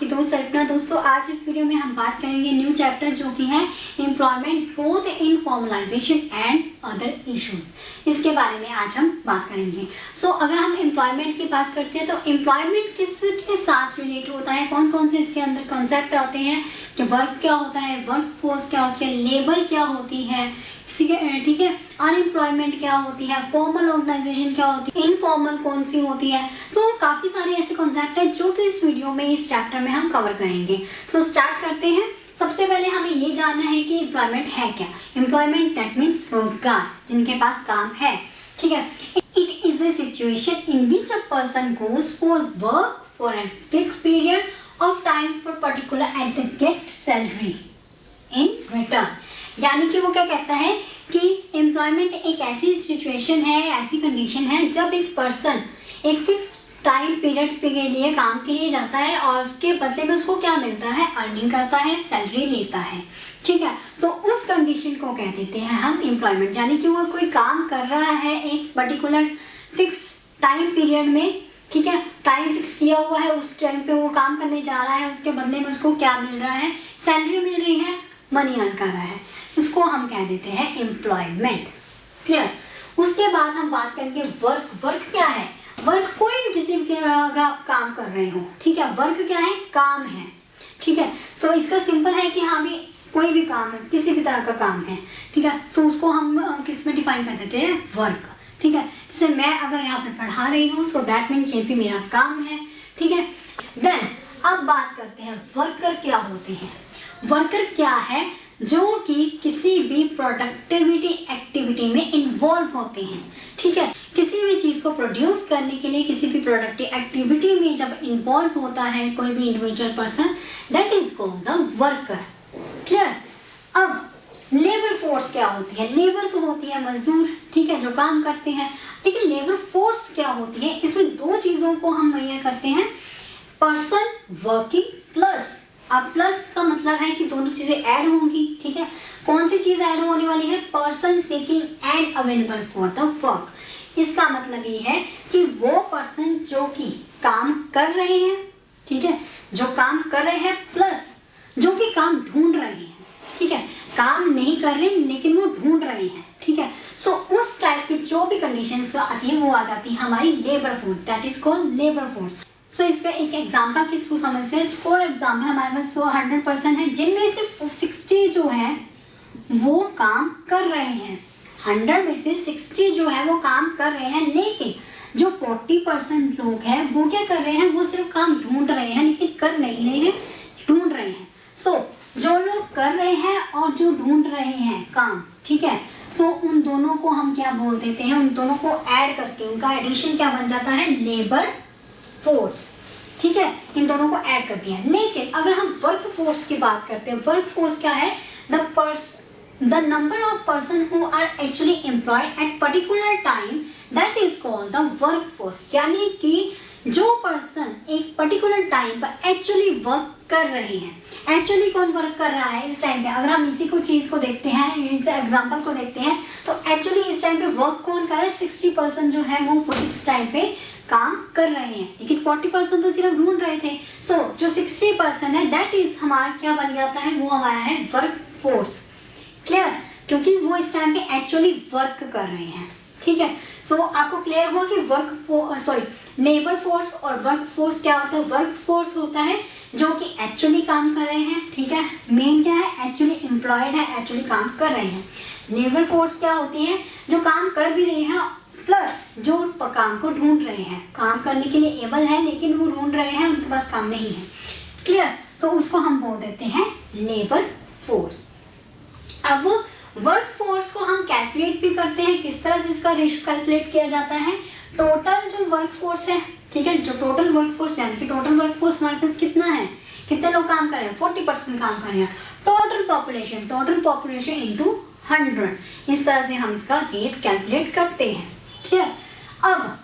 दोस्तों आज इस वीडियो में हम बात करेंगे न्यू चैप्टर जो कि है employment growth in formalisation and other issues. इसके बारे में आज हम बात करेंगे। अगर हम एम्प्लॉयमेंट की बात करते हैं तो एम्प्लॉयमेंट किसके साथ रिलेट होता है, कौन कौन से इसके अंदर कॉन्सेप्ट आते हैं कि वर्क क्या होता है, वर्क फोर्स क्या होती है, लेबर क्या होती है, ठीक है, अनएम्प्लॉयमेंट क्या होती है, फॉर्मल ऑर्गेनाइजेशन क्या होती है, इनफॉर्मल कौन सी होती है। काफी सारे ऐसे कॉन्सेप्ट है जो कि इस वीडियो में इस चैप्टर में हम कवर करेंगे। स्टार्ट करते हैं। सबसे पहले हमें ये जानना है कि एम्प्लॉयमेंट है क्या। एम्प्लॉयमेंट दैट मीन्स रोजगार, जिनके पास काम है, ठीक है। It is a situation in which a person goes for work for a fix period of time for particular at the get salary in return. यानी कि वो क्या कहता है कि एम्प्लॉयमेंट एक ऐसी सिचुएशन है, ऐसी कंडीशन है जब एक पर्सन एक फिक्स टाइम पीरियड के लिए काम के लिए जाता है और उसके बदले में उसको क्या मिलता है, अर्निंग करता है, सैलरी लेता है, ठीक है। उस कंडीशन को कह देते हैं हम एम्प्लॉयमेंट। यानी कि वो कोई काम कर रहा है एक पर्टिकुलर फिक्स टाइम पीरियड में, ठीक है, टाइम फिक्स किया हुआ है, उस टाइम पे वो काम करने जा रहा है, उसके बदले में उसको क्या मिल रहा है, सैलरी मिल रही है, मनी अर्न कर रहा है, उसको हम कह देते हैं एम्प्लॉयमेंट। क्लियर। उसके बाद हम बात करेंगे वर्क। वर्क क्या है? वर्क कोई भी किसी का काम कर रहे हो, ठीक है। वर्क क्या है? काम है, ठीक है। इसका सिंपल है कि हाँ भी कोई भी काम है, किसी भी तरह का काम है, ठीक है। उसको हम किस में डिफाइन कर देते हैं? वर्क, ठीक है। जैसे मैं अगर यहाँ पे पढ़ा रही हूँ दैट मीन्स ये भी मेरा काम है, ठीक है। देन अब बात करते हैं वर्कर क्या होते हैं। वर्कर क्या है? जो कि किसी भी प्रोडक्टिविटी एक्टिविटी में इन्वॉल्व होते हैं, ठीक है। किसी भी चीज को प्रोड्यूस करने के लिए किसी भी प्रोडक्टिव एक्टिविटी में जब इन्वॉल्व होता है कोई भी individual person, that is called the worker. Clear. अब लेबर फोर्स क्या होती है? लेबर तो होती है मजदूर, ठीक है, जो काम करते हैं। लेकिन लेबर फोर्स क्या होती है? इसमें दो चीजों को हम मेजर करते हैं, पर्सन वर्किंग प्लस। अब प्लस का मतलब है कि दोनों चीजें ऐड होंगी, ठीक है। कौन सी चीज ऐड होने वाली है? Person seeking and available for the work. इसका मतलब ये है कि वो पर्सन जो कि काम कर रहे हैं, ठीक है, जो काम कर रहे हैं प्लस जो कि काम ढूंढ रहे हैं, ठीक है। काम नहीं कर रहे लेकिन वो ढूंढ रहे हैं, ठीक है। उस टाइप की जो भी कंडीशंस आती है वो आ जाती है हमारी labour force, that is called labour force. इसका एक एग्जाम्पल के थ्रू समझते हैं। फॉर एग्जाम्पल हमारे पास 100% है, जिनमें से 60 जो है वो काम कर रहे हैं। 100 में से 60 जो है वो काम कर रहे हैं, लेकिन जो 40% लोग हैं वो क्या कर रहे हैं? वो सिर्फ काम ढूंढ रहे हैं, लेकिन कर नहीं रहे हैं, ढूंढ रहे हैं। जो लोग कर रहे हैं और जो ढूंढ रहे हैं काम, ठीक है, उन दोनों को हम क्या बोल देते हैं? उन दोनों को ऐड करके उनका एडिशन क्या बन जाता है? लेबर फोर्स, ठीक है। इन दोनों को ऐड कर दिया। लेकिन अगर हम वर्क फोर्स की बात करते हैं, वर्क फोर्स क्या है? The number of person who are actually employed at particular time, that is called the work force. यानी कि जो पर्सन एक पर्टिकुलर टाइम पर एक्चुअली वर्क कर रहे हैं। एक्चुअली कौन वर्क कर रहा है इस टाइम पे? अगर हम इसी को चीज को देखते हैं, इस एग्जांपल को देखते हैं, तो एक्चुअली इस टाइम पे वर्क कौन कर रहा है? 60% जो है वो इस टाइम पे काम कर रहे हैं, लेकिन 40% तो सिर्फ ढूंढ रहे थे। जो 60% है दैट इज हमारा क्या बन जाता है? वो हमारा है वर्क फोर्स। क्लियर। क्योंकि वो इस टाइम पे एक्चुअली वर्क कर रहे हैं, ठीक है। आपको क्लियर हुआ कि लेबर फोर्स और वर्क फोर्स क्या होता है? वर्क फोर्स होता है जो कि एक्चुअली काम कर रहे हैं, ठीक है। मेन क्या है? एक्चुअली एम्प्लॉयड है, एक्चुअली काम कर रहे हैं। लेबर फोर्स क्या होती है? जो काम कर भी रहे हैं प्लस जो काम को ढूंढ रहे हैं, काम करने के लिए एबल है लेकिन वो ढूंढ रहे हैं, उनके पास काम नहीं है। क्लियर। उसको हम बोल देते हैं लेबर फोर्स। अब वर्क फोर्स को हम कैलकुलेट भी करते हैं। किस तरह से इसका रेशियो कैलकुलेट किया जाता है? टोटल जो वर्क फोर्स है, ठीक है, जो टोटल वर्क फोर्स यानी कि टोटल वर्क फोर्स हमारे पास कितना है? कितने लोग काम कर रहे हैं? 40% काम कर रहे हैं। टोटल पॉपुलेशन इंटू 100, इस तरह से हम इसका रेट कैलकुलेट करते हैं। ठीक है। अब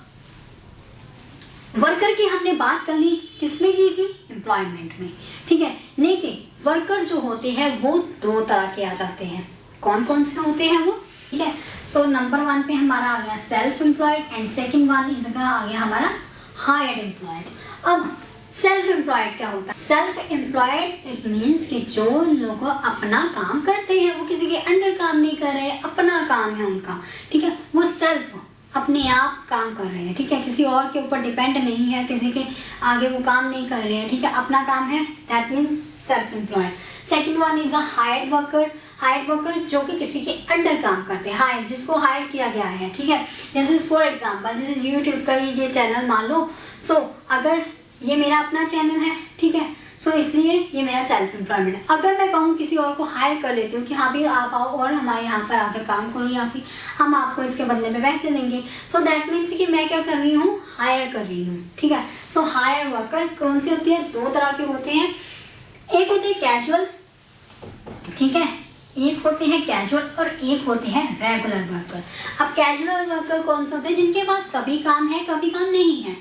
वर्कर की हमने बात कर ली, किसमें की थी? एम्प्लॉयमेंट में, ठीक है। लेकिन वर्कर जो होते हैं वो दो तरह के आ जाते हैं। कौन कौन से होते हैं वो? ठीक है। नंबर 1 पे हमारा आ गया self employed and second one इस जगह आ गया हमारा हायर्ड एम्प्लॉयड। अब सेल्फ एम्प्लॉयड क्या होता है? सेल्फ एम्प्लॉयड इट मीन्स कि जो लोग अपना काम करते हैं, वो किसी के अंडर काम नहीं कर रहे, अपना काम है उनका, ठीक है, वो सेल्फ अपने आप काम कर रहे हैं, ठीक है, किसी और के ऊपर डिपेंड नहीं है, किसी के आगे वो काम नहीं कर रहे हैं, ठीक है, अपना काम है, that means self employed. Second one is a hired worker. Hired worker जो कि किसी के अंडर काम करते हैं, हायर जिसको हायर किया गया है, ठीक है, जैसे फॉर एग्जांपल जैसे यूट्यूब का ये चैनल मान लो, सो अगर ये मेरा अपना चैनल है, ठीक है, सो इसलिए ये मेरा सेल्फ एम्प्लॉयमेंट है। अगर मैं कहूँ किसी और को हायर कर लेती हूँ कि हाँ भी आप आओ और हमारे यहाँ पर आकर काम करो या फिर हम आपको इसके बदले में पैसे देंगे, सो दैट मीन्स कि मैं क्या कर रही हूँ, हायर कर रही हूँ, ठीक है। सो हायर वर्कर कौन सी होती है? दो तरह के होते हैं, एक होते हैं कैजुअल, ठीक है, एक होते हैं कैजुअल और एक होते हैं रेगुलर वर्कर। अब कैजुअल वर्कर कौन से होते हैं? जिनके पास कभी काम है कभी काम नहीं है,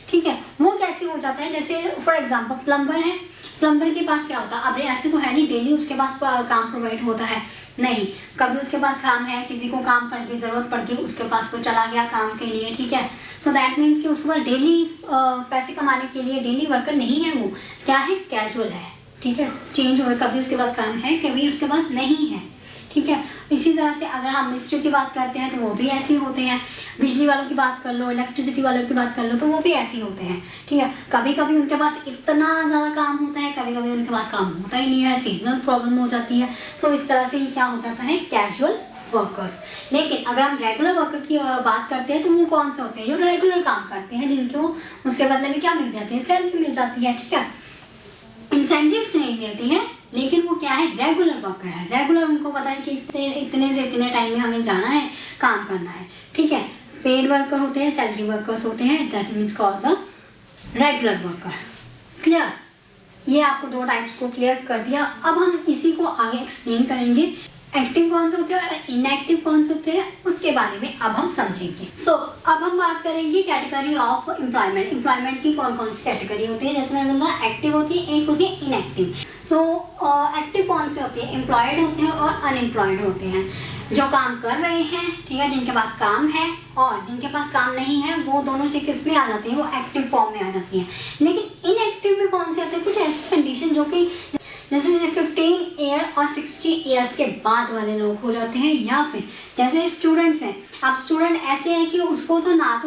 ठीक है, वो कैसे हो जाता है? जैसे फॉर एग्जांपल प्लम्बर है, प्लम्बर के पास क्या होता है? अब ऐसे तो है नहीं डेली उसके पास काम प्रोवाइड होता है, नहीं, कभी उसके पास काम है, किसी को काम पड़ गई, ज़रूरत पड़ गई, उसके पास वो चला गया काम के लिए, ठीक है, सो दैट मीन्स कि उसके पास डेली पैसे कमाने के लिए डेली वर्कर नहीं है, वो क्या है? कैजुअल है, ठीक है, चेंज हो, कभी उसके पास काम है कभी उसके पास नहीं है, ठीक है। इसी तरह से अगर हम मिस्त्री की बात करते हैं तो वो भी ऐसे होते हैं, बिजली वालों की बात कर लो, इलेक्ट्रिसिटी वालों की बात कर लो, तो वो भी ऐसे होते हैं, ठीक है। कभी कभी उनके पास इतना ज़्यादा काम होता है, कभी कभी उनके पास काम होता ही नहीं है, सीजनल प्रॉब्लम हो जाती है, सो इस तरह से ये क्या हो जाता है? Casual workers. लेकिन अगर हम रेगुलर वर्कर की बात करते हैं तो वो कौन से होते हैं? जो रेगुलर काम करते हैं, जिनको उसके बदले में क्या मिल जाती है? सैलरी मिल जाती है, ठीक है, इंसेंटिव्स नहीं मिलती हैं, लेकिन वो क्या है? रेगुलर वर्कर है। रेगुलर उनको पता है कि इससे इतने से इतने टाइम में हमें जाना है, काम करना है, ठीक है। पेड वर्कर होते हैं, सैलरी वर्कर्स होते हैं, that means called the regular worker. Clear? ये आपको दो टाइप्स को क्लियर कर दिया। अब हम इसी को आगे एक्सप्लेन करेंगे, एक्टिव कौन से होते हैं और इनएक्टिव कौन से होते हैं, उसके बारे में अब हम समझेंगे। सो अब हम बात करेंगे कैटेगरी ऑफ एम्प्लॉयमेंट। एम्प्लॉयमेंट की कौन कौन सी कैटेगरी होती है? जैसे मैंने बोला एक्टिव होती है, एक होती है इनएक्टिव। सो एक्टिव कौन से होते हैं? एम्प्लॉयड होते हैं और अनएम्प्लॉयड होते हैं, जो काम कर रहे हैं, ठीक है, जिनके पास काम है और जिनके पास काम नहीं है, वो दोनों चीज किस में आ जाती है? वो एक्टिव फॉर्म में आ जाती हैं। लेकिन इनएक्टिव में कौन से आते हैं? कुछ ऐसी कंडीशन जो कि जैसे 15 ईयर और 60 ईयर्स के बाद वाले लोग हो जाते हैं, या फिर जैसे स्टूडेंट्स हैं। अब स्टूडेंट ऐसे हैं कि उसको तो ना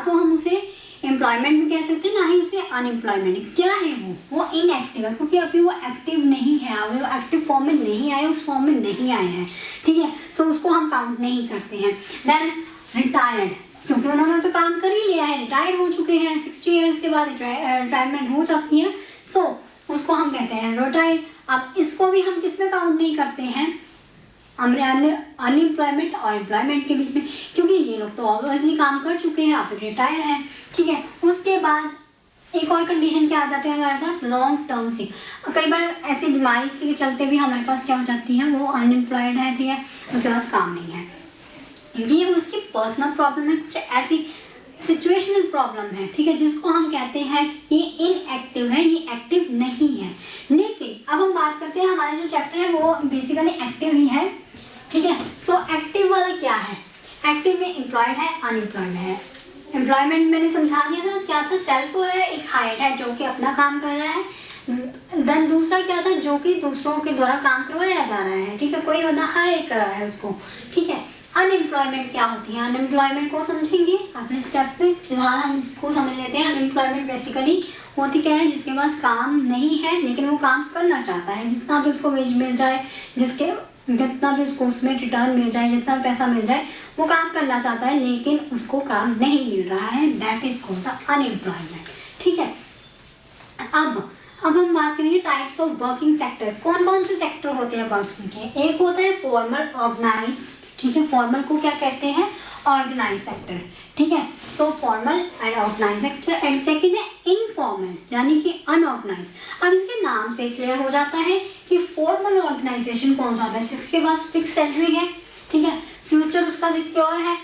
तो हम उसे एम्प्लॉयमेंट भी कह सकते हैं, ना ही उसे अनएम्प्लॉयमेंट। क्या है वो इनएक्टिव है, क्योंकि अभी वो एक्टिव नहीं है, अभी वो एक्टिव फॉर्म में नहीं आए, उस फॉर्म में नहीं आए हैं, ठीक है, सो उसको हम काउंट नहीं करते हैं। देन रिटायर्ड, क्योंकि उन्होंने तो काम कर ही लिया है, रिटायर्ड हो चुके हैं, 60 ईयर्स के बाद रिटायरमेंट हो जाती है, सो उसको हम कहते हैं रिटायर्ड। अब इसको भी हम किस में काउंट नहीं करते हैं? अनएम्प्लॉयमेंट और एम्प्लॉयमेंट के बीच में, क्योंकि ये लोग तो ऑब्वियसली काम कर चुके हैं, आप रिटायर हैं, ठीक है। उसके बाद एक और कंडीशन क्या आ जाती है हमारे पास? लॉन्ग टर्म सिक। कई बार ऐसी बीमारी के चलते भी हमारे पास क्या हो जाती है? वो अनएम्प्लॉयड है, ठीक है, उसके पास काम नहीं है, ये उसकी पर्सनल प्रॉब्लम है, कुछ ऐसी सिचुएशनल प्रॉब्लम है, ठीक है, जिसको हम कहते हैं ये इनएक्टिव है, ये एक्टिव नहीं है। लेकिन अब हम बात करते हैं, हमारा जो चैप्टर है वो बेसिकली एक्टिव ही है, ठीक है। सो एक्टिव वाला क्या है? एक्टिव में एम्प्लॉयड है, अनएम्प्लॉयड है। एम्प्लॉयमेंट मैंने समझा दिया था, क्या था? सेल्फ है, एक हायर्ड है जो कि अपना काम कर रहा है, देन दूसरा क्या था? जो कि दूसरों के द्वारा काम करवाया जा रहा है, ठीक है, कोई बंदा हायर कर रहा है उसको, ठीक है। अनएम्प्लॉयमेंट क्या होती है? अनएम्प्लॉयमेंट को समझेंगे अपने स्टेप पे, फिलहाल हम इसको समझ लेते हैं। अनएम्प्लॉयमेंट बेसिकली होती क्या है? जिसके पास काम नहीं है लेकिन वो काम करना चाहता है, जितना भी उसको वेज मिल जाए, जितना भी उसको उसमें रिटर्न मिल जाए, जितना भी पैसा मिल जाए, वो काम करना चाहता है लेकिन उसको काम नहीं मिल रहा है, that is called the unemployment, ठीक है। अब हम बात करेंगे टाइप्स ऑफ वर्किंग सेक्टर। कौन कौन से सेक्टर होते हैं वर्किंग के? एक होता है फॉर्मल ऑर्गेनाइज, ठीक है, फॉर्मल को क्या कहते हैं? ऑर्गेनाइज सेक्टर, ठीक है। So formal and organise sector, and second है इनफॉर्मल, यानी कि अनऑर्गेनाइज। अब इसके नाम से क्लियर हो जाता है कि फॉर्मल ऑर्गेनाइजेशन कौन सा होता है? जिसके पास फिक्स सैलरी है, ठीक है, फ्यूचर उसका सिक्योर है,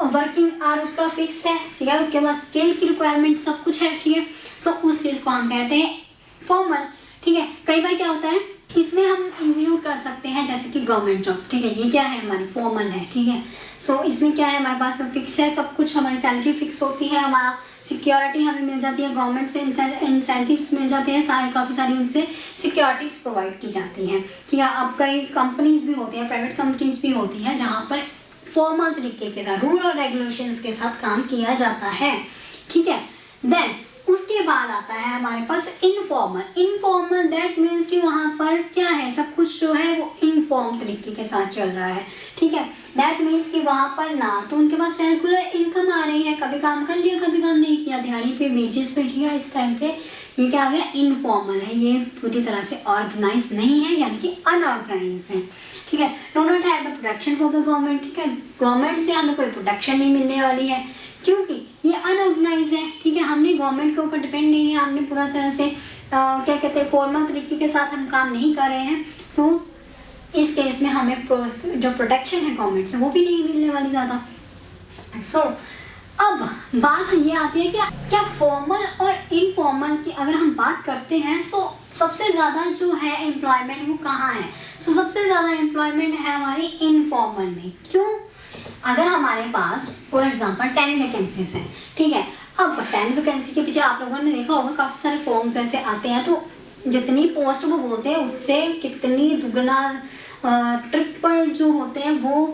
वर्किंग आवर उसका फिक्स है, ठीक है, उसके पास स्किल की रिक्वायरमेंट सब कुछ है, ठीक है। सो उस चीज़ को हम कहते हैं फॉर्मल, ठीक है। कई बार क्या होता है, इसमें हम इंक्लूड कर सकते हैं जैसे कि गवर्नमेंट जॉब, ठीक है, ये क्या है? हमारी फॉर्मल है, ठीक है। सो इसमें क्या है? हमारे पास फिक्स है सब कुछ, हमारी सैलरी फिक्स होती है, हमारा सिक्योरिटी हमें मिल जाती है, गवर्नमेंट से इंसेंटिव्स मिल जाते हैं, काफ़ी सारी उनसे सिक्योरिटीज प्रोवाइड की जाती हैं, ठीक है। अब कई कंपनीज भी होती हैं, प्राइवेट कंपनीज भी होती हैं जहाँ पर फॉर्मल तरीके के साथ रूल और रेगुलेशंस के साथ काम किया जाता है, ठीक है। देन उसके बाद आता है हमारे पास इनफॉर्मल दैट मीन्स कि वहाँ पर क्या है, सब कुछ जो है वो इनफॉर्म तरीके के साथ चल रहा है, ठीक है। दैट मीन्स कि वहाँ पर ना तो उनके पास रेगुलर इनकम आ रही है, कभी काम कर लिया कभी काम नहीं किया, दिहाड़ी पे बेसिस पे, ठीक है। इस टाइम पे ये क्या आ गया, इनफॉर्मल है, ये पूरी तरह से ऑर्गेनाइज नहीं है, यानी कि अनऑर्गेनाइज है, ठीक है। Do not have the protection for the government, ठीक है। गवर्नमेंट से हमें कोई प्रोटेक्शन नहीं मिलने वाली है क्योंकि ये अनऑर्गेनाइज है, ठीक है। हमने गवर्नमेंट के ऊपर डिपेंड नहीं है, हमने पूरा तरह से क्या कहते हैं फॉर्मल तरीके के साथ हम काम नहीं कर रहे हैं। सो इस केस में हमें जो प्रोटेक्शन है गवर्नमेंट से वो भी नहीं मिलने वाली ज़्यादा। सो अब बात ये आती है कि क्या फॉर्मल और इनफॉर्मल की अगर हम बात करते हैं सो सबसे ज़्यादा जो है एम्प्लॉयमेंट वो कहाँ है। सो सबसे ज़्यादा एम्प्लॉयमेंट है हमारी इनफॉर्मल में। क्यों? अगर हमारे पास फॉर एग्जांपल 10 वैकेंसीज हैं, ठीक है। अब 10 वैकेंसी के पीछे आप लोगों ने देखा होगा काफ़ी सारे फॉर्म्स ऐसे आते हैं, तो जितनी पोस्ट वो बोलते हैं उससे कितनी दुगना ट्रिपल जो होते हैं वो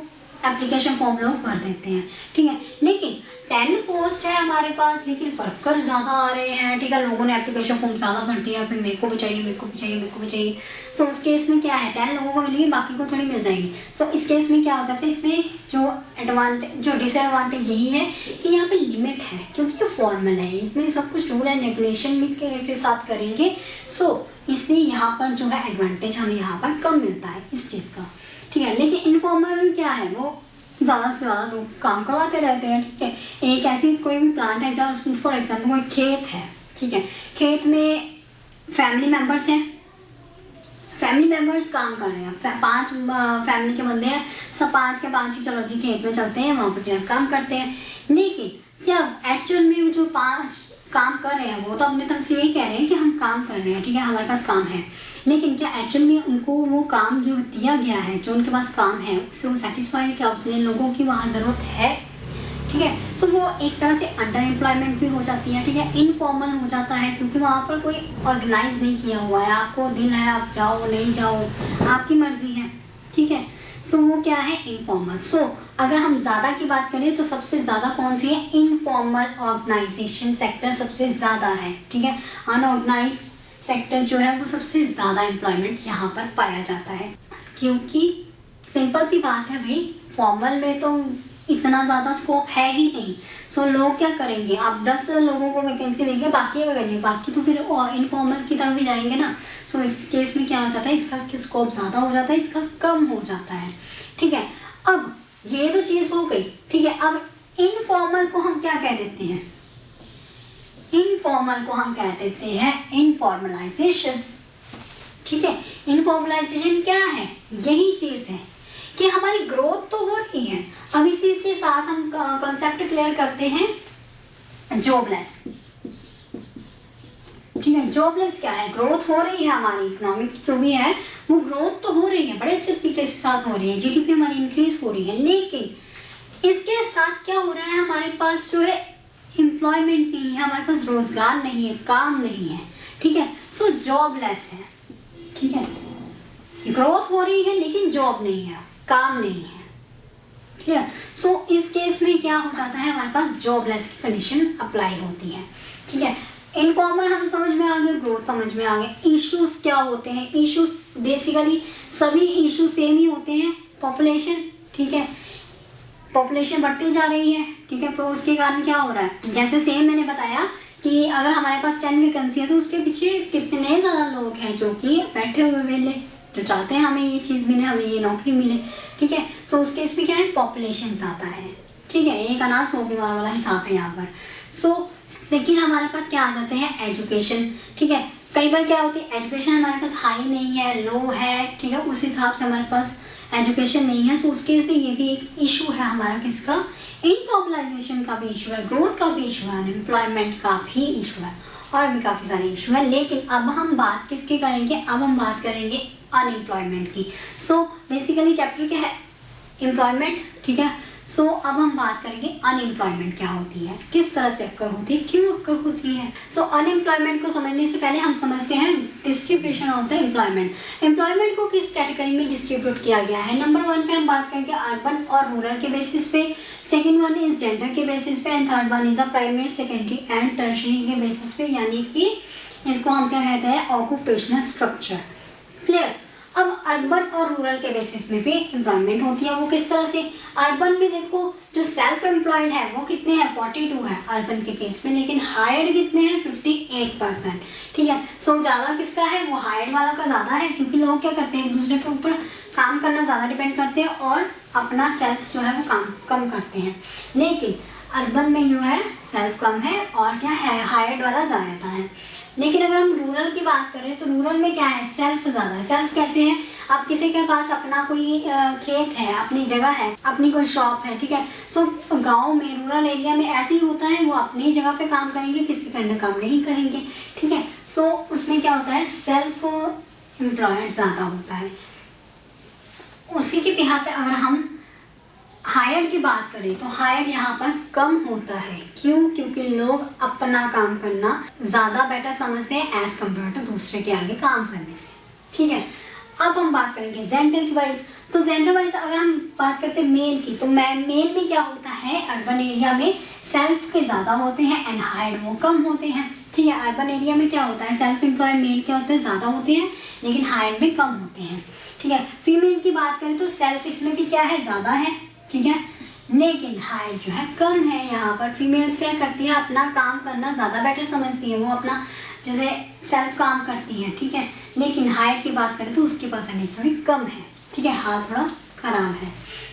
एप्लीकेशन फॉर्म लोग भर देते हैं, ठीक है। लेकिन 10 पोस्ट है हमारे पास, लेकिन वर्कर ज़्यादा आ रहे हैं, ठीक है। लोगों ने एप्लीकेशन फॉर्म ज़्यादा भर दिया, फिर मेरे को भी चाहिए, मेरे को भी चाहिए, मेरे को भी चाहिए। सो उस केस में क्या है, 10 लोगों को मिलेगी, बाकी को थोड़ी मिल जाएगी। सो इस केस में क्या होता है, इसमें जो डिसएडवांटेज यही है कि यहाँ पे लिमिट है, क्योंकि ये फॉर्मल है, इसमें सब कुछ रूल एंड रेगुलेशन के साथ करेंगे। सो इसलिए यहाँ पर जो है एडवांटेज हमें यहाँ पर कम मिलता है इस चीज़ का, ठीक है। लेकिन इनफॉर्मल में क्या है, वो ज़्यादा से ज़्यादा लोग काम करवाते रहते हैं, ठीक है। एक ऐसी कोई भी प्लांट है जहाँ उसमें फॉर एग्जाम्पल कोई खेत है, ठीक है। खेत में फैमिली मेम्बर्स हैं, फैमिली मेम्बर्स काम कर रहे हैं, 5 फैमिली के बंदे हैं, सब 5 के 5 ही चलो जी खेत में चलते हैं, वहाँ पर काम करते हैं। लेकिन क्या एक्चुअल में जो 5 काम कर रहे हैं वो तो अपने तरफ से यही कह रहे हैं कि हम काम कर रहे हैं, ठीक है, हमारे पास काम है। लेकिन क्या एक्चुअल में उनको वो काम जो दिया गया है, जो उनके पास काम है, उससे वो सेटिस्फाई है, क्या अपने लोगों की वहाँ ज़रूरत है, ठीक है। सो वो एक तरह से अंडर एम्प्लॉयमेंट भी हो जाती है, ठीक है। इनफॉर्मल हो जाता है क्योंकि वहाँ पर कोई ऑर्गेनाइज नहीं किया हुआ है, आपको दिल है आप जाओ नहीं जाओ आपकी मर्जी है, ठीक है। सो वो क्या है, इनफॉर्मल। सो अगर हम ज़्यादा की बात करें तो सबसे ज़्यादा कौन सी है, इनफॉर्मल ऑर्गेनाइजेशन सेक्टर सबसे ज़्यादा है, ठीक है। अनऑर्गेनाइज सेक्टर जो है वो सबसे ज़्यादा एम्प्लॉयमेंट यहाँ पर पाया जाता है, क्योंकि सिंपल सी बात है भाई, फॉर्मल में तो इतना ज़्यादा स्कोप है ही नहीं। सो लोग क्या करेंगे, आप 10 लोगों को वैकेंसी देंगे, बाकी क्या करेंगे, बाकी तो फिर इनफॉर्मल की तरफ भी जाएंगे ना। सो इस केस में क्या हो जाता है, इसका स्कोप ज़्यादा हो जाता है, इसका कम हो जाता है, ठीक है। अब ये तो चीज़ हो गई, ठीक है। अब इनफॉर्मल को हम क्या कह देते हैं, इनफॉर्मल को हम कह देते हैं इनफॉर्मलाइजेशन, ठीक है। इनफॉर्मलाइजेशन क्या है, यही चीज़ है कि हमारी ग्रोथ तो हो रही है। अब इसी के साथ हम कॉन्सेप्ट क्लियर करते हैं जॉबलेस, ठीक है। जॉबलेस क्या है, ग्रोथ हो रही है हमारी, इकोनॉमिक जो भी है वो ग्रोथ तो हो रही है, बड़े अच्छे तरीके के साथ हो रही है, जीडीपी हमारी इंक्रीज हो रही है। लेकिन इसके साथ क्या हो रहा है, हमारे पास जो है एम्प्लॉयमेंट नहीं है, हमारे पास रोजगार नहीं है, काम नहीं है, ठीक है। सो जॉबलेस है, ठीक है। ग्रोथ हो रही है लेकिन जॉब नहीं है, काम नहीं है, ठीक है। सो इस केस में क्या हो जाता है, हमारे पास जॉबलेस की कंडीशन अप्लाई होती है, ठीक है। इनफॉर्मल हम समझ में आ गए, ग्रोथ समझ में आ गए। इश्यूज क्या होते हैं, इश्यूज बेसिकली सभी इशू सेम ही होते हैं, पॉपुलेशन, ठीक है। पॉपुलेशन बढ़ती जा रही है, ठीक है। तो उसके कारण क्या हो रहा है, जैसे सेम मैंने बताया कि अगर हमारे पास 10 वैकेंसी है तो उसके पीछे कितने ज़्यादा लोग हैं जो कि बैठे हुए वेले, जो चाहते हैं हमें ये चीज़ मिले, हमें ये नौकरी मिले, ठीक है। सो उस केस में क्या है, पॉपुलेशन ज़्यादा है, ठीक है। एक अनार 100 बीमार वाला हिसाब है यहाँ पर। सो सेकेंड हमारे पास क्या आ जाते हैं, एजुकेशन, ठीक है। कई बार क्या होती है, एजुकेशन हमारे पास हाई नहीं है, लो है, ठीक है, उस हिसाब से हमारे पास एजुकेशन नहीं है। सो उसके लिए ये भी एक इशू है हमारा, किसका, इनफॉर्मलाइजेशन का भी इशू है, ग्रोथ का भी इशू है, अनएम्प्लॉयमेंट का भी इशू है, और भी काफ़ी सारे इशू है। लेकिन अब हम बात किसकी करेंगे, अब हम बात करेंगे अनएम्प्लॉयमेंट की। सो बेसिकली चैप्टर क्या है, एम्प्लॉयमेंट, ठीक है। सो अब हम बात करेंगे अनएम्प्लॉयमेंट क्या होती है, किस तरह से अक्कर होती है, क्यों अक्कर होती है। सो अनएम्प्लॉयमेंट को समझने से पहले हम समझते हैं distribution of the employment. Employment को किस कैटेगरी में डिस्ट्रीब्यूट किया गया है। नंबर 1 पे हम बात करेंगे अर्बन और रूरल के बेसिस पे, सेकेंड वन इज जेंडर के बेसिस पे, and third one is a primary secondary and tertiary के बेसिस पे, यानी कि इसको हम क्या कहते हैं ऑक्यूपेशनल स्ट्रक्चर। क्लियर। अब अर्बन और रूरल के बेसिस में भी एम्प्लॉयमेंट होती है। वो किस तरह से, अर्बन में देखो जो सेल्फ एम्प्लॉयड है वो कितने हैं 42 है अर्बन के केस में, लेकिन हायर्ड कितने हैं 58%। ठीक है। सो ज़्यादा किसका है, वो हायर्ड वाला का ज़्यादा है, क्योंकि लोग क्या करते हैं एक दूसरे के ऊपर काम करना ज़्यादा डिपेंड करते हैं और अपना सेल्फ जो है वो काम कम करते हैं। लेकिन अर्बन में जो है सेल्फ कम है और क्या है हायर्ड वाला ज़्यादा है। लेकिन अगर हम रूरल की बात करें तो रूरल में क्या है सेल्फ ज़्यादा है। सेल्फ कैसे है, आप किसी के पास अपना कोई खेत है, अपनी जगह है, अपनी कोई शॉप है, ठीक है। सो गांव में रूरल एरिया में ऐसे ही होता है, वो अपनी जगह पे काम करेंगे, किसी के अंदर काम नहीं करेंगे, ठीक है। सो उसमें क्या होता है सेल्फ एम्प्लॉयड ज़्यादा होता है। उसी के यहाँ पे अगर हम हायर्ड की बात करें तो हायर्ड यहाँ पर कम होता है। क्यों, क्योंकि लोग अपना काम करना ज़्यादा बेटर समझते हैं एज कम्पेयर टू दूसरे के आगे काम करने से। ठीक है। अब हम बात करेंगे जेंडर की वाइज। तो जेंडर वाइज अगर हम बात करते हैं मेल की, तो मेल में क्या होता है अर्बन एरिया में सेल्फ के ज़्यादा होते हैं एंड हायर्ड वो कम होते हैं। ठीक है। अर्बन एरिया में क्या होता है सेल्फ एम्प्लॉयड मेल क्या होते हैं ज़्यादा होते हैं, लेकिन हायर्ड में कम होते हैं। ठीक है। फीमेल की बात करें तो सेल्फ इसमें भी क्या है ज़्यादा है, ठीक है, लेकिन हाइट जो है कम है। यहाँ पर फीमेल्स क्या करती है अपना काम करना ज़्यादा बेटर समझती है, वो अपना जैसे सेल्फ काम करती है, ठीक है। लेकिन हाइट की बात करें तो उसकी परसेंटेज थोड़ी कम है, ठीक है, हाथ थोड़ा खराब है।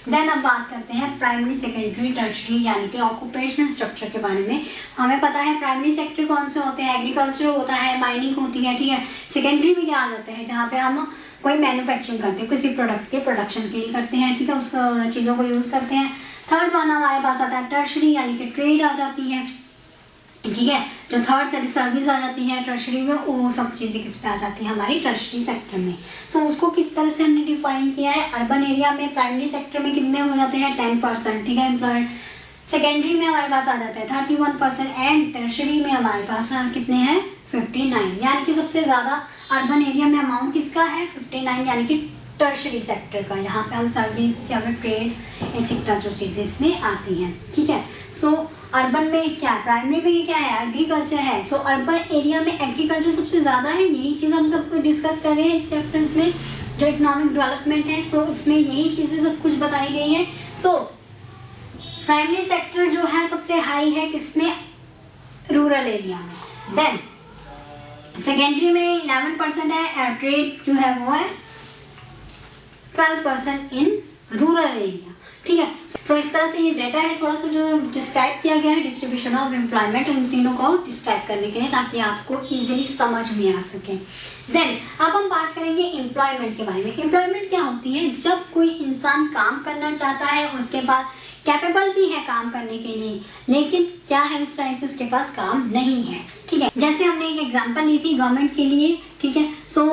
देन अब बात करते हैं प्राइमरी सेकेंडरी टर्शरी यानी कि ऑक्यूपेशनल स्ट्रक्चर के बारे में। हमें पता है प्राइमरी सेक्टर कौन से होते हैं, एग्रीकल्चर होता है, माइनिंग होती है, ठीक है। सेकेंडरी में क्या आ जाते हैं जहाँ पे हम कोई मैन्युफैक्चरिंग करते हैं, किसी प्रोडक्ट के प्रोडक्शन के लिए करते हैं, ठीक है, उस चीज़ों को यूज़ करते हैं। थर्ड वन हमारे पास आता है टर्शरी यानी कि ट्रेड आ जाती है, ठीक है। जो थर्ड सर्विस आ जाती है टर्शरी में, वो सब चीज़ें किस पे आ जाती है हमारी टर्शरी सेक्टर में। सो उसको किस तरह से हमने डिफाइन किया है, अर्बन एरिया में प्राइमरी सेक्टर में कितने हो जाते हैं 10%, ठीक है, एम्प्लॉयड। सेकेंडरी में हमारे पास आ जाता है 31% एंड टर्शरी में हमारे पास कितने हैं 59, यानी कि सबसे ज़्यादा अर्बन एरिया में अमाउंट किसका है 59, यानी कि टर्शरी सेक्टर का। यहाँ पे हम सर्विस या फिर ट्रेड एक्सेट्रा जो चीज़ें इसमें आती हैं, ठीक है। सो अर्बन में क्या है, प्राइमरी में क्या है एग्रीकल्चर है। सो अर्बन एरिया में एग्रीकल्चर सबसे ज़्यादा है। यही चीज़ हम सब डिस्कस कर रहे हैं इस चैप्टर में जो इकोनॉमिक डेवलपमेंट है। सो इसमें यही चीज़ें सब कुछ बताई गई हैं। सो प्राइमरी सेक्टर जो है सबसे हाई है किसमें, रूरल एरिया में। देन सेकेंडरी में 11% है, ट्रेड जो है वो है 12% इन रूरल एरिया, ठीक है। सो इस तरह से ये डेटा है थोड़ा सा जो डिस्क्राइब किया गया है डिस्ट्रीब्यूशन ऑफ एम्प्लॉयमेंट, इन तीनों को डिस्क्राइब करने के लिए ताकि आपको इजीली समझ में आ सके। देन अब हम बात करेंगे एम्प्लॉयमेंट के बारे में। एम्प्लॉयमेंट क्या होती है, जब कोई इंसान काम करना चाहता है, उसके पास कैपेबल भी है काम करने के लिए, लेकिन क्या है उस टाइम पे उसके पास काम नहीं है, ठीक है। जैसे हमने एक एग्जांपल ली थी गवर्नमेंट के लिए, ठीक है। सो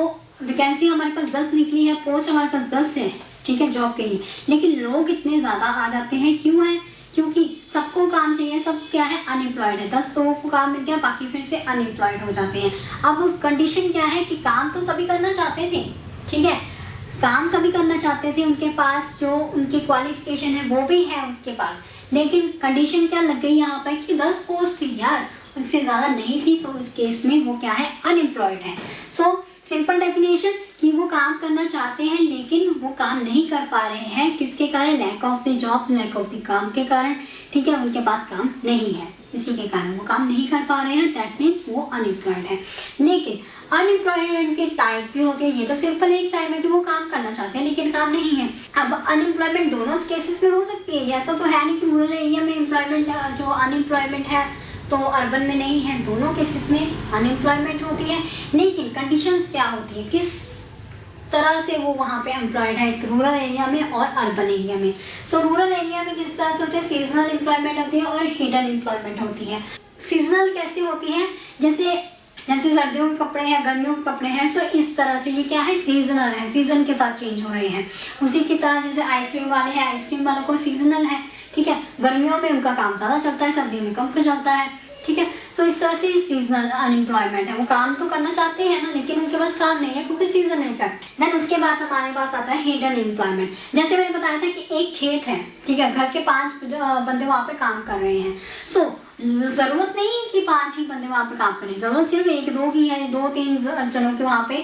वैकेंसी हमारे पास 10 निकली है, पोस्ट हमारे पास 10 है, ठीक है, जॉब के लिए, लेकिन लोग इतने ज़्यादा आ जाते हैं, क्यों है, क्योंकि सबको काम चाहिए, सब क्या है अनएम्प्लॉयड है। 10 लोगों को काम मिल गया, बाकी फिर से अनएम्प्लॉयड हो जाते हैं। अब कंडीशन क्या है कि काम तो सभी करना चाहते थे, ठीक है, काम सभी करना चाहते थे, उनके पास जो उनकी क्वालिफिकेशन है वो भी है उसके पास, लेकिन कंडीशन क्या लग गई यहाँ पर कि 10 पोस्ट थी यार, उससे ज़्यादा नहीं थी। सो इस केस में वो क्या है अनएम्प्लॉयड है। सो सिंपल डेफिनेशन कि वो काम करना चाहते हैं लेकिन वो काम नहीं कर पा रहे हैं, किसके कारण, lack of the job, lack of the काम के कारण, ठीक है, उनके पास काम नहीं है, इसी के कारण वो काम नहीं कर पा रहे हैं, दैट मीन्स वो अनएम्प्लॉयड है। लेकिन अनएम्प्लॉयमेंट के टाइप भी होते हैं, ये तो सिंपल एक टाइप है कि वो काम करना चाहते हैं लेकिन काम नहीं है। अब अनएम्प्लॉयमेंट दोनों केसेस में हो सकती है, ऐसा तो है नहीं कि रूरल एरिया में एम्प्लॉयमेंट जो अनएम्प्लॉयमेंट है तो अर्बन में नहीं है, दोनों केसेस में अनएम्प्लॉयमेंट होती है। लेकिन कंडीशंस क्या होती है, किस तरह से वो वहाँ पे एम्प्लॉयड है, एक रूरल एरिया में और अर्बन एरिया में। सो रूरल एरिया में किस तरह से होते हैं, सीजनल एम्प्लॉयमेंट होती है और हिडन एम्प्लॉयमेंट होती है। सीजनल कैसे होती है, जैसे सर्दियों के कपड़े हैं, गर्मियों के कपड़े हैं, सो इस तरह से ये क्या है सीजनल है, सीजन के साथ चेंज हो रहे हैं। उसी की तरह जैसे आइसक्रीम वाले हैं, आइसक्रीम वालों को सीजनल है, ठीक है। गर्मियों में उनका काम ज़्यादा चलता है, सर्दियों में कम चलता है, ठीक है। सो इस तरह से सीजनल अनएम्प्लॉयमेंट है, वो काम तो करना चाहते हैं ना, लेकिन उनके पास काम नहीं है क्योंकि सीजन इफेक्ट। देन उसके बाद हमारे पास आता है हिडन एम्प्लॉयमेंट। जैसे मैंने बताया था कि एक खेत है, ठीक है, घर के 5 बंदे वहाँ पे काम कर रहे हैं। सो ज़रूरत नहीं है कि 5 ही बंदे वहाँ पे काम करें, ज़रूरत सिर्फ 1-2 की है, 2-3 जनों की वहाँ पे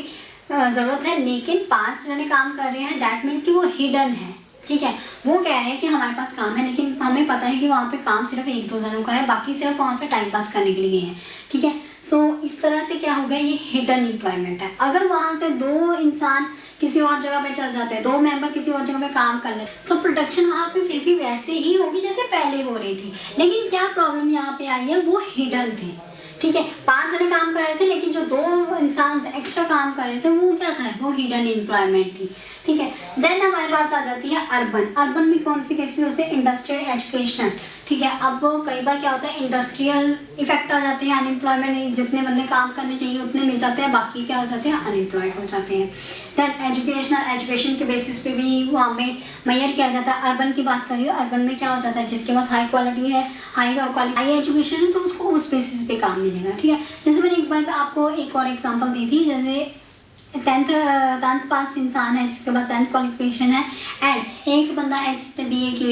ज़रूरत है, लेकिन 5 जने काम कर रहे हैं, दैट मीन्स कि वो हिडन है, ठीक है। वो कह रहे हैं कि हमारे पास काम है, लेकिन हमें पता है कि वहाँ पे काम सिर्फ 1-2 जनों का है, बाकी सिर्फ वहाँ पे टाइम पास करने के लिए है, ठीक है। सो इस तरह से क्या हो गया, ये हिडन एम्प्लॉयमेंट है। अगर वहाँ से 2 इंसान किसी और जगह पे चल जाते हैं, 2 मेंबर किसी और जगह पे काम कर ले, सो प्रोडक्शन वहाँ पे फिर भी वैसे ही होगी जैसे पहले हो रही थी। लेकिन क्या प्रॉब्लम यहाँ पे आई है, वो हिडन थे, ठीक है। 5 जने काम कर रहे थे, लेकिन जो 2 इंसान एक्स्ट्रा काम कर रहे थे वो क्या था, वो हिडन एम्प्लॉयमेंट थी, ठीक है। देन हमारे पास आ जाती है अर्बन। अर्बन में कौन सी केसेस होते हैं, इंडस्ट्रियल, एजुकेशनल, ठीक है। अब कई बार क्या होता है, इंडस्ट्रियल इफेक्ट आ जाते हैं, अनएम्प्लॉयमेंट, जितने बंदे काम करने चाहिए उतने मिल जाते हैं, बाकी क्या हो जाते हैं, अनएम्प्लॉयड हो जाते हैं। देन एजुकेशनल, एजुकेशन के बेसिस पे भी वहाँ पे मेजर किया जाता है। अर्बन की बात करिए, अर्बन में क्या हो जाता है, जिसके पास हाई क्वालिटी है, हाई एजुकेशन है, तो उसको उस बेसिस पे काम मिलेगा, ठीक है। जैसे मैंने एक बार आपको एक और एग्जांपल दी थी, जैसे 10th पास इंसान है जिसके पास 10th क्वालिफिकेशन है, एंड एक बंदा है जिसने बीए की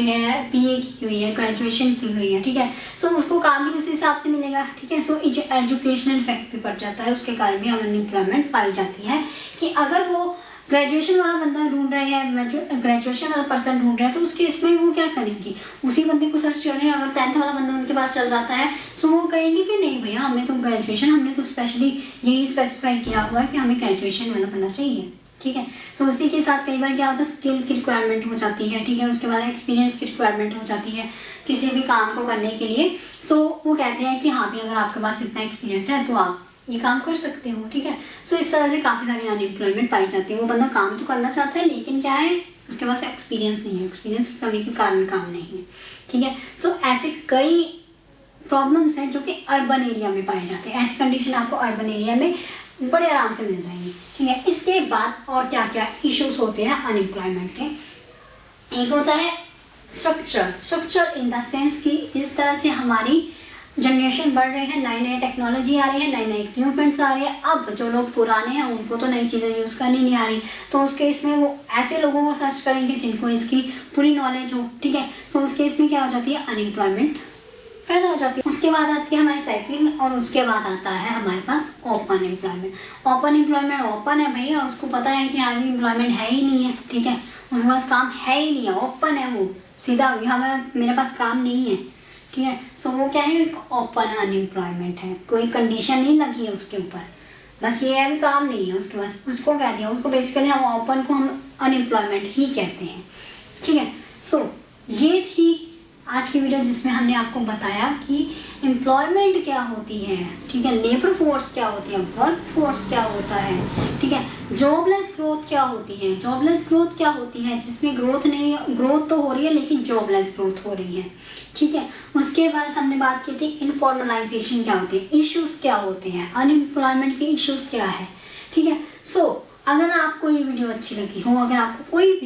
हुई है, ग्रेजुएशन की हुई है, ठीक है। सो उसको काम भी उसी हिसाब से मिलेगा, ठीक है। सो एजुकेशनल इफेक्ट भी पड़ जाता है, उसके कारण भी अनएम्प्लॉयमेंट पाई जाती है कि अगर वो ग्रेजुएशन वाला बंदा ढूंढ रहे हैं, ग्रेजुएशन वाला पर्सन ढूंढ रहे हैं, तो उसके इसमें वो क्या करेंगे, उसी बंदे को सर्च करें। अगर 10th वाला बंदा उनके पास चल जाता है, सो वो कहेंगे कि नहीं भैया, हमने तो ग्रेजुएशन, हमने तो स्पेशली यही स्पेसिफाई किया हुआ है कि हमें ग्रेजुएशन वाला बंदा चाहिए, ठीक है। सो उसी के साथ कई बार क्या होता है, स्किल की रिक्वायरमेंट हो जाती है, ठीक है। उसके बाद एक्सपीरियंस की रिक्वायरमेंट हो जाती है किसी भी काम को करने के लिए। सो वो कहते हैं कि हाँ भी, अगर आपके पास इतना एक्सपीरियंस है तो आप ये काम कर सकते हो, ठीक है। सो इस तरह से काफ़ी सारी अनएम्प्लॉयमेंट पाई जाती है। वो बंदा काम तो करना चाहता है, लेकिन क्या है, उसके पास एक्सपीरियंस नहीं है, एक्सपीरियंस की कमी के कारण काम नहीं है, ठीक है। सो ऐसे कई प्रॉब्लम्स हैं जो कि अर्बन एरिया में पाए जाते हैं। ऐसी कंडीशन आपको अर्बन एरिया में बड़े आराम से मिल जाएंगी, ठीक है। इसके बाद और क्या क्या इश्यूज होते हैं अनएम्प्लॉयमेंट के, एक होता है स्ट्रक्चर इन द सेंस कि जिस तरह से हमारी जनरेशन बढ़ रही है, नई नई टेक्नोलॉजी आ रही है, नई नई इक्विपमेंट्स आ रही है। अब जो लोग पुराने हैं उनको तो नई चीज़ें यूज़ करनी नहीं आ रही, तो उस केस में वो ऐसे लोगों को सर्च करेंगे जिनको इसकी पूरी नॉलेज हो, ठीक है। सो उस केस में क्या हो जाती है, अनएम्प्लॉयमेंट पैदा हो जाती है। उसके बाद आती है हमारी साइकिलिंग, और उसके बाद आता है हमारे पास open employment. Open employment open है भैया, उसको पता है कि आगे एम्प्लॉयमेंट है ही नहीं है, ठीक है, उसके पास काम है ही नहीं है, ओपन है, वो सीधा हमें मेरे पास काम नहीं है, ठीक है। सो वो क्या है, एक ओपन अनएम्प्लॉयमेंट है, कोई कंडीशन नहीं लगी है उसके ऊपर, बस ये अभी काम नहीं है उसके पास, उसको कह दिया, उसको बेसिकली हम ओपन को हम अनएम्प्लॉयमेंट ही कहते हैं, ठीक है। सो ये थी आज की वीडियो जिसमें हमने आपको बताया कि एम्प्लॉयमेंट क्या होती है, ठीक है, लेबर फोर्स क्या होती है, वर्क फोर्स क्या होता है, ठीक है, जॉबलेस ग्रोथ क्या होती है, जॉबलेस ग्रोथ क्या होती है, जिसमें ग्रोथ तो हो रही है लेकिन जॉबलेस ग्रोथ हो रही है, ठीक है। उसके बाद हमने बात की थी इनफॉर्मलाइजेशन क्या होती है, इश्यूज क्या होते हैं, अनएम्प्लॉयमेंट के इश्यूज क्या है, ठीक है। सो अगर आपको ये वीडियो अच्छी लगी हो, अगर आपको कोई